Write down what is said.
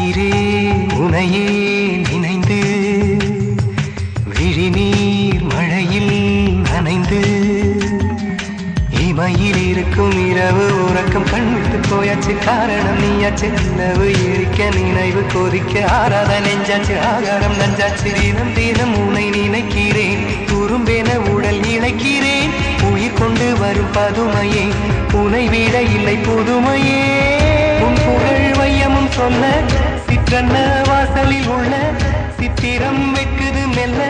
உயிரே உனையே நினைந்து விழிநீர் மழையில் நனைந்து இமையில் இருக்கும் இரவு உறக்கம் கண்விட்டு போயாச்சு காரணம் நீயாச்சு நிலவு எரிக்க நினைவு கொதிக்க ஆறாத நெஞ்சாச்சு ஆகாரம் நஞ்சாச்சு தினம் தினம் உனை நினைக்கிறேன் குறும்பென உடல் இழைக்கிறேன் உயிர் கொண்டு வரும் பதுமையே உனை விட இல்லை புதுமையே உன் புகழ் வையமும் சொல்ல சிற்றன்ன வாசலில் உள்ள சித்திரம் வைக்குது மெல்ல